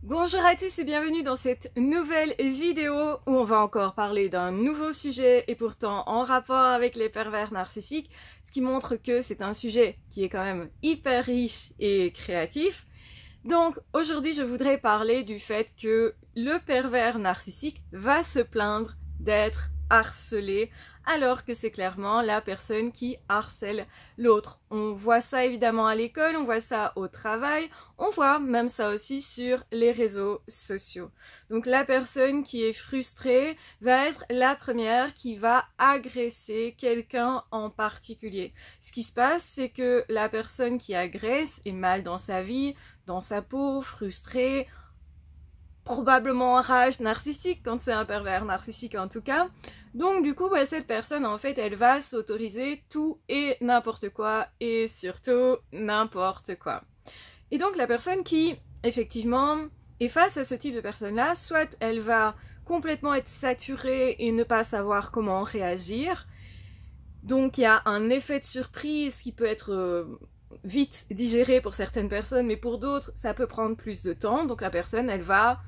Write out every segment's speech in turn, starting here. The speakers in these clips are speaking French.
Bonjour à tous et bienvenue dans cette nouvelle vidéo où on va encore parler d'un nouveau sujet et pourtant en rapport avec les pervers narcissiques, ce qui montre que c'est un sujet qui est quand même hyper riche et créatif. Donc aujourd'hui je voudrais parler du fait que le pervers narcissique va se plaindre d'être harcelé alors que c'est clairement la personne qui harcèle l'autre. On voit ça évidemment à l'école, on voit ça au travail, on voit même ça aussi sur les réseaux sociaux. Donc la personne qui est frustrée va être la première qui va agresser quelqu'un en particulier. Ce qui se passe, c'est que la personne qui agresse est mal dans sa vie, dans sa peau, frustrée, probablement en rage narcissique quand c'est un pervers narcissique en tout cas. Donc du coup, cette personne en fait, elle va s'autoriser tout et n'importe quoi et surtout n'importe quoi. Et donc la personne qui effectivement est face à ce type de personne-là, soit elle va complètement être saturée et ne pas savoir comment réagir. Donc il y a un effet de surprise qui peut être vite digéré pour certaines personnes, mais pour d'autres, ça peut prendre plus de temps. Donc la personne, elle va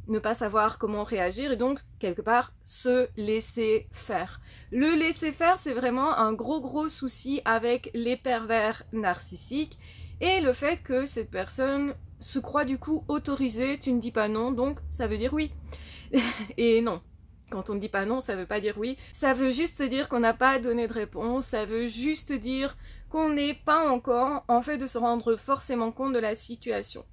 ne pas savoir comment réagir et donc, quelque part, se laisser faire. Le laisser faire, c'est vraiment un gros souci avec les pervers narcissiques et le fait que cette personne se croit du coup autorisée, tu ne dis pas non, donc ça veut dire oui. Et non. Quand on ne dit pas non, ça veut pas dire oui. Ça veut juste dire qu'on n'a pas donné de réponse, ça veut juste dire qu'on n'est pas encore en fait de se rendre forcément compte de la situation.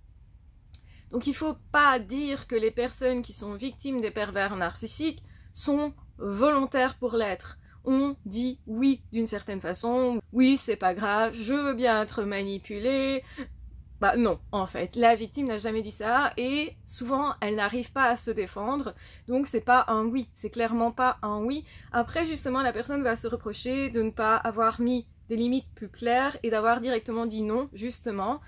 Donc il ne faut pas dire que les personnes qui sont victimes des pervers narcissiques sont volontaires pour l'être. On dit oui d'une certaine façon, oui c'est pas grave, je veux bien être manipulée. Bah non, en fait, la victime n'a jamais dit ça et souvent elle n'arrive pas à se défendre, donc c'est pas un oui, c'est clairement pas un oui. Après justement la personne va se reprocher de ne pas avoir mis des limites plus claires et d'avoir directement dit non, justement.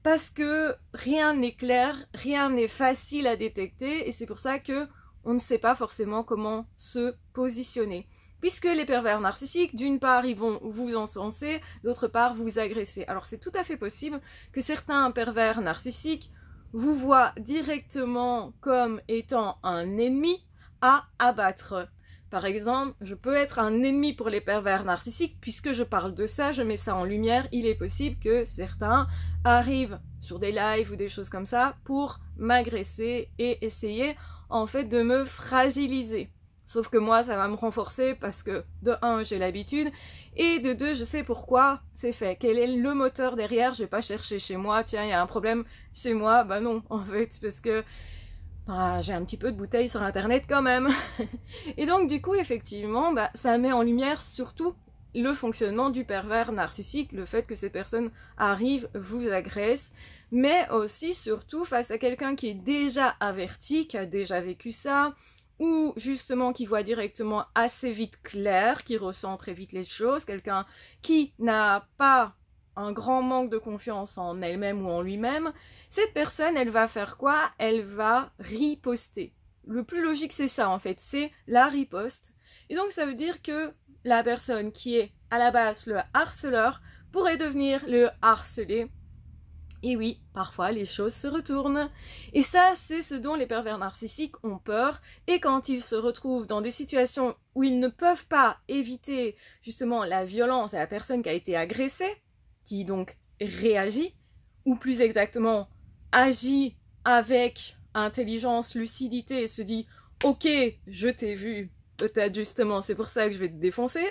Parce que rien n'est clair, rien n'est facile à détecter et c'est pour ça que on ne sait pas forcément comment se positionner. Puisque les pervers narcissiques, d'une part, ils vont vous encenser, d'autre part, vous agresser. Alors c'est tout à fait possible que certains pervers narcissiques vous voient directement comme étant un ennemi à abattre. Par exemple, je peux être un ennemi pour les pervers narcissiques, puisque je parle de ça, je mets ça en lumière, il est possible que certains arrivent sur des lives ou des choses comme ça pour m'agresser et essayer en fait de me fragiliser. Sauf que moi, ça va me renforcer parce que de 1, j'ai l'habitude et de 2, je sais pourquoi c'est fait. Quel est le moteur derrière? Je vais pas chercher chez moi, tiens, il y a un problème chez moi. Bah non, en fait, parce que j'ai un petit peu de bouteilles sur internet quand même. Et donc du coup effectivement ça met en lumière surtout le fonctionnement du pervers narcissique, le fait que ces personnes arrivent, vous agressent, mais aussi surtout face à quelqu'un qui est déjà averti, qui a déjà vécu ça, ou justement qui voit directement assez vite clair, qui ressent très vite les choses, quelqu'un qui n'a pas un grand manque de confiance en elle-même ou en lui-même, cette personne, elle va faire quoi? Elle va riposter. Le plus logique, c'est ça en fait, c'est la riposte. Et donc ça veut dire que la personne qui est à la base le harceleur pourrait devenir le harcelé. Et oui, parfois les choses se retournent. Et ça, c'est ce dont les pervers narcissiques ont peur. Et quand ils se retrouvent dans des situations où ils ne peuvent pas éviter justement la violence à la personne qui a été agressée, qui donc réagit, ou plus exactement agit avec intelligence, lucidité et se dit « Ok, je t'ai vu, peut-être justement, c'est pour ça que je vais te défoncer ».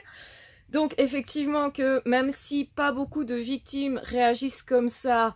Donc effectivement que même si pas beaucoup de victimes réagissent comme ça,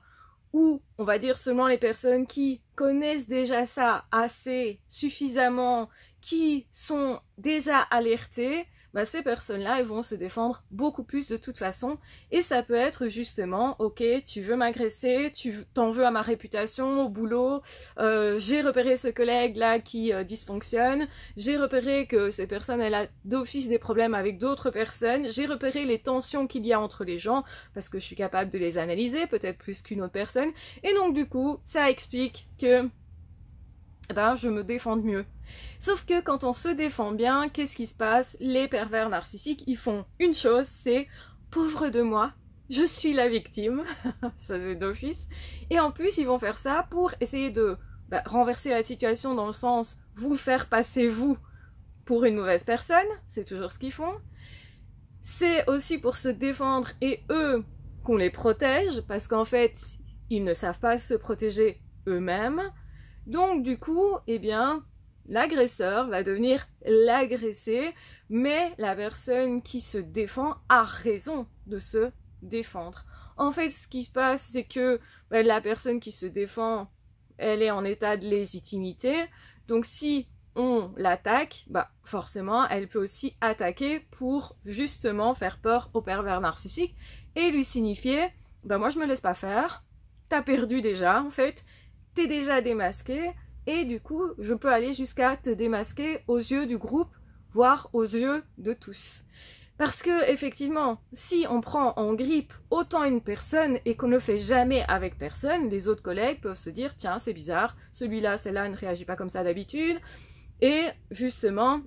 ou on va dire seulement les personnes qui connaissent déjà ça assez suffisamment, qui sont déjà alertées, ces personnes-là, elles vont se défendre beaucoup plus de toute façon. Et ça peut être justement, ok, tu veux m'agresser, tu t'en veux à ma réputation au boulot, j'ai repéré ce collègue-là qui dysfonctionne, j'ai repéré que cette personne, elle a d'office des problèmes avec d'autres personnes, j'ai repéré les tensions qu'il y a entre les gens, parce que je suis capable de les analyser, peut-être plus qu'une autre personne. Et donc du coup, ça explique que je me défends mieux. Sauf que quand on se défend bien, qu'est-ce qui se passe? Les pervers narcissiques, ils font une chose, c'est « pauvre de moi, je suis la victime », ça c'est d'office, et en plus ils vont faire ça pour essayer de renverser la situation dans le sens vous faire passer vous pour une mauvaise personne, c'est toujours ce qu'ils font. C'est aussi pour se défendre et eux qu'on les protège, parce qu'en fait, ils ne savent pas se protéger eux-mêmes. Donc du coup, eh bien, l'agresseur va devenir l'agressé, mais la personne qui se défend a raison de se défendre. En fait, ce qui se passe, c'est que la personne qui se défend, elle est en état de légitimité. Donc si on l'attaque, forcément, elle peut aussi attaquer pour justement faire peur au pervers narcissique et lui signifier, moi je me laisse pas faire, t'as perdu déjà en fait, t'es déjà démasqué et du coup je peux aller jusqu'à te démasquer aux yeux du groupe, voire aux yeux de tous. Parce que effectivement, si on prend en grippe autant une personne et qu'on ne le fait jamais avec personne, les autres collègues peuvent se dire tiens c'est bizarre, celui-là, celle-là ne réagit pas comme ça d'habitude. Et justement,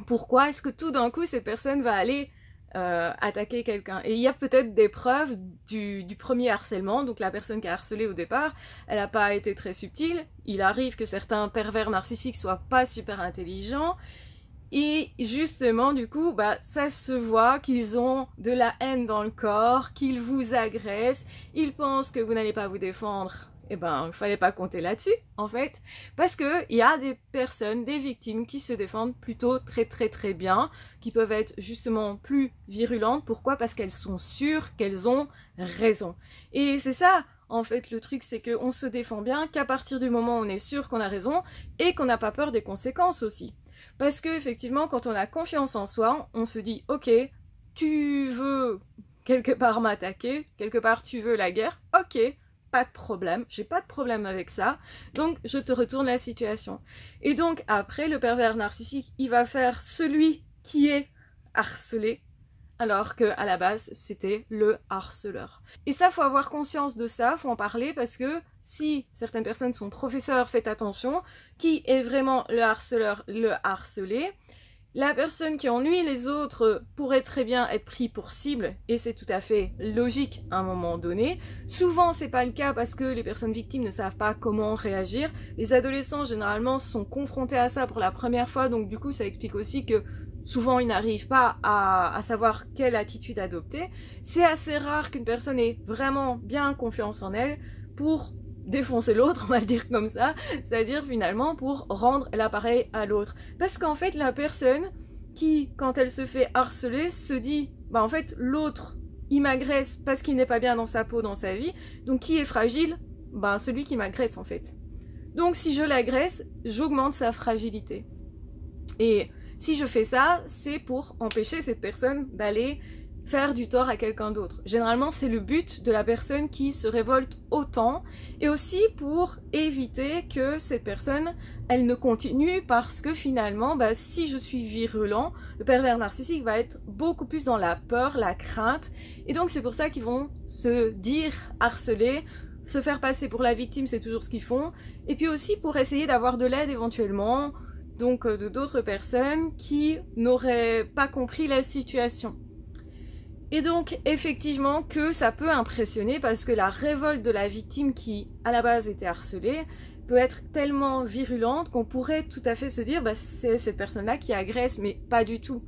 pourquoi est-ce que tout d'un coup cette personne va aller attaquer quelqu'un? Et il y a peut-être des preuves du premier harcèlement, donc la personne qui a harcelé au départ, elle n'a pas été très subtile. Il arrive que certains pervers narcissiques soient pas super intelligents. Et justement, du coup, ça se voit qu'ils ont de la haine dans le corps, qu'ils vous agressent, ils pensent que vous n'allez pas vous défendre. Eh ben, il fallait pas compter là-dessus, en fait, parce que il y a des personnes, des victimes qui se défendent plutôt très très très bien, qui peuvent être justement plus virulentes. Pourquoi? Parce qu'elles sont sûres qu'elles ont raison. Et c'est ça, en fait, le truc, c'est qu'on se défend bien qu'à partir du moment où on est sûr qu'on a raison et qu'on n'a pas peur des conséquences aussi. Parce que effectivement, quand on a confiance en soi, on se dit, ok, tu veux quelque part m'attaquer, quelque part tu veux la guerre, ok, pas de problème, j'ai pas de problème avec ça, donc je te retourne la situation. Et donc après, le pervers narcissique, il va faire celui qui est harcelé, alors qu'à la base, c'était le harceleur. Et ça, faut avoir conscience de ça, faut en parler, parce que si certaines personnes sont professeurs, faites attention, qui est vraiment le harceleur, le harcelé. La personne qui ennuie les autres pourrait très bien être pris pour cible, et c'est tout à fait logique à un moment donné. Souvent, c'est pas le cas parce que les personnes victimes ne savent pas comment réagir. Les adolescents, généralement, sont confrontés à ça pour la première fois, donc du coup, ça explique aussi que souvent, ils n'arrivent pas à savoir quelle attitude adopter. C'est assez rare qu'une personne ait vraiment bien confiance en elle pour défoncer l'autre, on va le dire comme ça, c'est-à-dire finalement pour rendre l'appareil à l'autre. Parce qu'en fait, la personne qui, quand elle se fait harceler, se dit, en fait, l'autre, il m'agresse parce qu'il n'est pas bien dans sa peau, dans sa vie, donc qui est fragile? Celui qui m'agresse en fait. Donc si je l'agresse, j'augmente sa fragilité. Et si je fais ça, c'est pour empêcher cette personne d'aller faire du tort à quelqu'un d'autre. Généralement, c'est le but de la personne qui se révolte autant, et aussi pour éviter que cette personne, elle ne continue, parce que finalement, si je suis virulent, le pervers narcissique va être beaucoup plus dans la peur, la crainte, et donc c'est pour ça qu'ils vont se dire harceler, se faire passer pour la victime, c'est toujours ce qu'ils font, et puis aussi pour essayer d'avoir de l'aide éventuellement, donc de d'autres personnes qui n'auraient pas compris la situation. Et donc, effectivement, que ça peut impressionner parce que la révolte de la victime qui, à la base, était harcelée, peut être tellement virulente qu'on pourrait tout à fait se dire c'est cette personne-là qui agresse, mais pas du tout.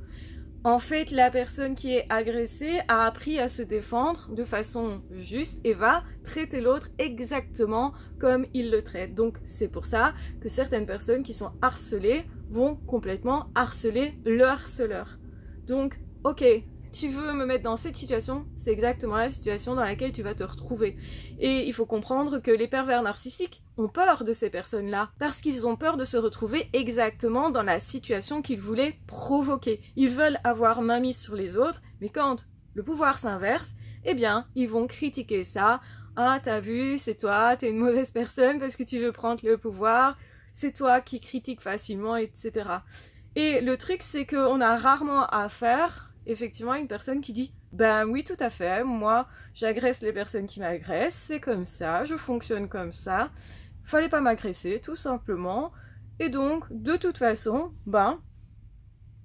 En fait, la personne qui est agressée a appris à se défendre de façon juste et va traiter l'autre exactement comme il le traite. Donc, c'est pour ça que certaines personnes qui sont harcelées vont complètement harceler le harceleur. Donc, ok, tu veux me mettre dans cette situation, c'est exactement la situation dans laquelle tu vas te retrouver. Et il faut comprendre que les pervers narcissiques ont peur de ces personnes-là, parce qu'ils ont peur de se retrouver exactement dans la situation qu'ils voulaient provoquer. Ils veulent avoir main mise sur les autres, mais quand le pouvoir s'inverse, eh bien, ils vont critiquer ça. Ah, t'as vu, c'est toi, t'es une mauvaise personne parce que tu veux prendre le pouvoir, c'est toi qui critiques facilement, etc. Et le truc, c'est qu'on a rarement affaire effectivement une personne qui dit oui, tout à fait, moi j'agresse les personnes qui m'agressent, c'est comme ça, je fonctionne comme ça, fallait pas m'agresser tout simplement, et donc de toute façon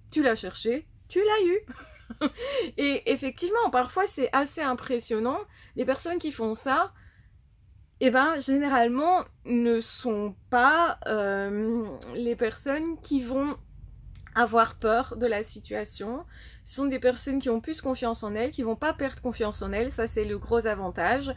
tu l'as cherché, tu l'as eu. Et effectivement, parfois c'est assez impressionnant, les personnes qui font ça, eh ben, généralement, ne sont pas les personnes qui vont avoir peur de la situation. Ce sont des personnes qui ont plus confiance en elles, qui vont pas perdre confiance en elles, ça c'est le gros avantage.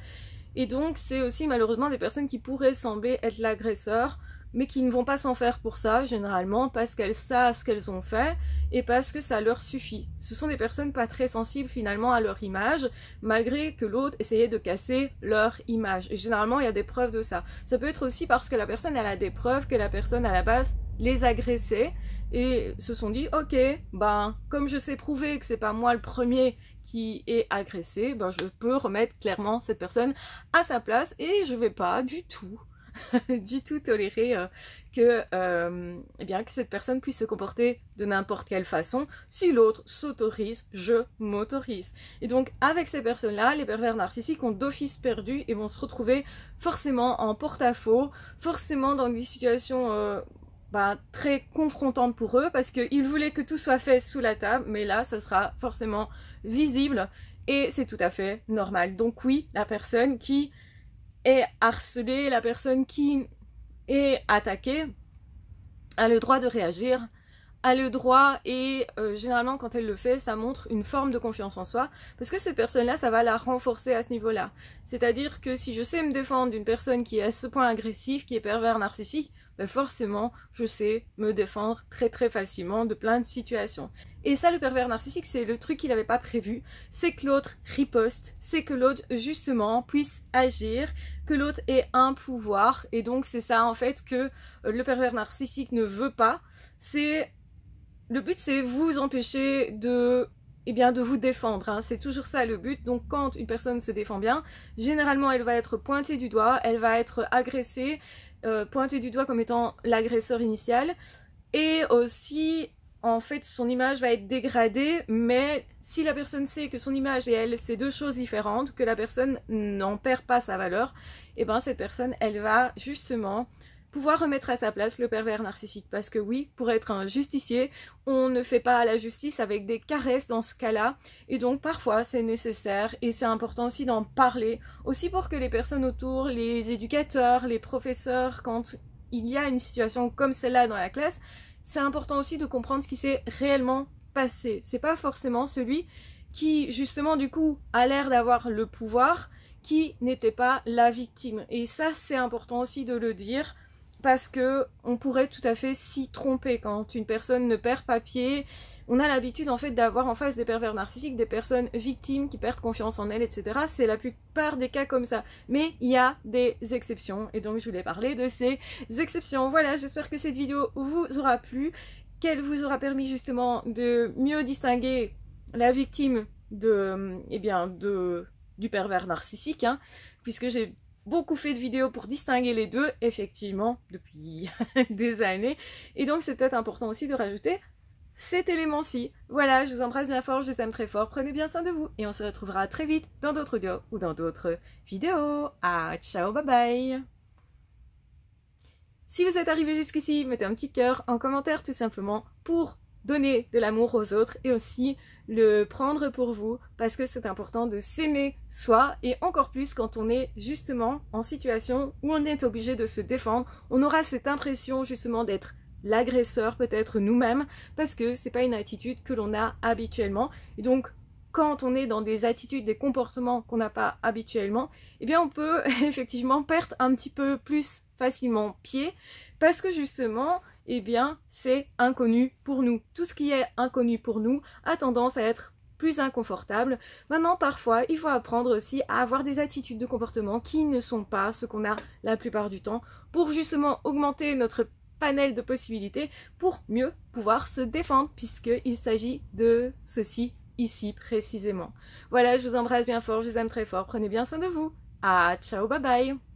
Et donc c'est aussi malheureusement des personnes qui pourraient sembler être l'agresseur, mais qui ne vont pas s'en faire pour ça, généralement, parce qu'elles savent ce qu'elles ont fait, et parce que ça leur suffit. Ce sont des personnes pas très sensibles finalement à leur image, malgré que l'autre essayait de casser leur image. Et généralement, il y a des preuves de ça. Ça peut être aussi parce que la personne, elle a des preuves que la personne, à la base, les agressait, et se sont dit, ok, ben, comme je sais prouver que c'est pas moi le premier qui est agressé, ben, je peux remettre clairement cette personne à sa place, et je vais pas du tout du tout tolérer que cette personne puisse se comporter de n'importe quelle façon. Si l'autre s'autorise, je m'autorise. Et donc avec ces personnes-là, les pervers narcissiques ont d'office perdu et vont se retrouver forcément en porte-à-faux, forcément dans des situations très confrontantes pour eux, parce qu'ils voulaient que tout soit fait sous la table, mais là ça sera forcément visible et c'est tout à fait normal. Donc oui, la personne qui est harcelée, la personne qui est attaquée a le droit de réagir, a le droit, et généralement quand elle le fait, ça montre une forme de confiance en soi, parce que cette personne-là, ça va la renforcer à ce niveau-là. C'est-à-dire que si je sais me défendre d'une personne qui est à ce point agressif, qui est pervers narcissique, ben forcément, je sais me défendre très très facilement de plein de situations. Et ça, le pervers narcissique, c'est le truc qu'il n'avait pas prévu, c'est que l'autre riposte, c'est que l'autre, justement, puisse agir, que l'autre ait un pouvoir, et donc c'est ça, en fait, que le pervers narcissique ne veut pas. Le but, c'est vous empêcher de vous défendre, hein. C'est toujours ça le but. Donc quand une personne se défend bien, généralement elle va être pointée du doigt, elle va être agressée, pointée du doigt comme étant l'agresseur initial, et aussi en fait son image va être dégradée, mais si la personne sait que son image et elle c'est deux choses différentes, que la personne n'en perd pas sa valeur, et ben cette personne elle va justement pouvoir remettre à sa place le pervers narcissique. Parce que oui, pour être un justicier, on ne fait pas la justice avec des caresses dans ce cas-là, et donc parfois c'est nécessaire, et c'est important aussi d'en parler, aussi pour que les personnes autour, les éducateurs, les professeurs, quand il y a une situation comme celle-là dans la classe, c'est important aussi de comprendre ce qui s'est réellement passé. C'est pas forcément celui qui, justement, du coup, a l'air d'avoir le pouvoir, qui n'était pas la victime. Et ça, c'est important aussi de le dire, parce que on pourrait tout à fait s'y tromper quand une personne ne perd pas pied. On a l'habitude en fait d'avoir en face des pervers narcissiques des personnes victimes qui perdent confiance en elles, etc. C'est la plupart des cas comme ça. Mais il y a des exceptions, et donc je voulais parler de ces exceptions. Voilà, j'espère que cette vidéo vous aura plu, qu'elle vous aura permis justement de mieux distinguer la victime du pervers narcissique, hein, puisque j'ai beaucoup fait de vidéos pour distinguer les deux, effectivement, depuis des années. Et donc c'est peut-être important aussi de rajouter cet élément-ci. Voilà, je vous embrasse bien fort, je vous aime très fort, prenez bien soin de vous, et on se retrouvera très vite dans d'autres audios ou dans d'autres vidéos. Ah, ciao, bye bye. Si vous êtes arrivé jusqu'ici, mettez un petit cœur en commentaire tout simplement pour donner de l'amour aux autres et aussi le prendre pour vous, parce que c'est important de s'aimer soi, et encore plus quand on est justement en situation où on est obligé de se défendre. On aura cette impression justement d'être l'agresseur peut-être nous-mêmes, parce que c'est pas une attitude que l'on a habituellement, et donc quand on est dans des attitudes, des comportements qu'on n'a pas habituellement, eh bien on peut effectivement perdre un petit peu plus facilement pied, parce que justement, eh bien c'est inconnu pour nous. Tout ce qui est inconnu pour nous a tendance à être plus inconfortable. Maintenant, parfois, il faut apprendre aussi à avoir des attitudes de comportement qui ne sont pas ce qu'on a la plupart du temps, pour justement augmenter notre panel de possibilités, pour mieux pouvoir se défendre, puisqu'il s'agit de ceci ici précisément. Voilà, je vous embrasse bien fort, je vous aime très fort, prenez bien soin de vous. Ah, ciao, bye bye.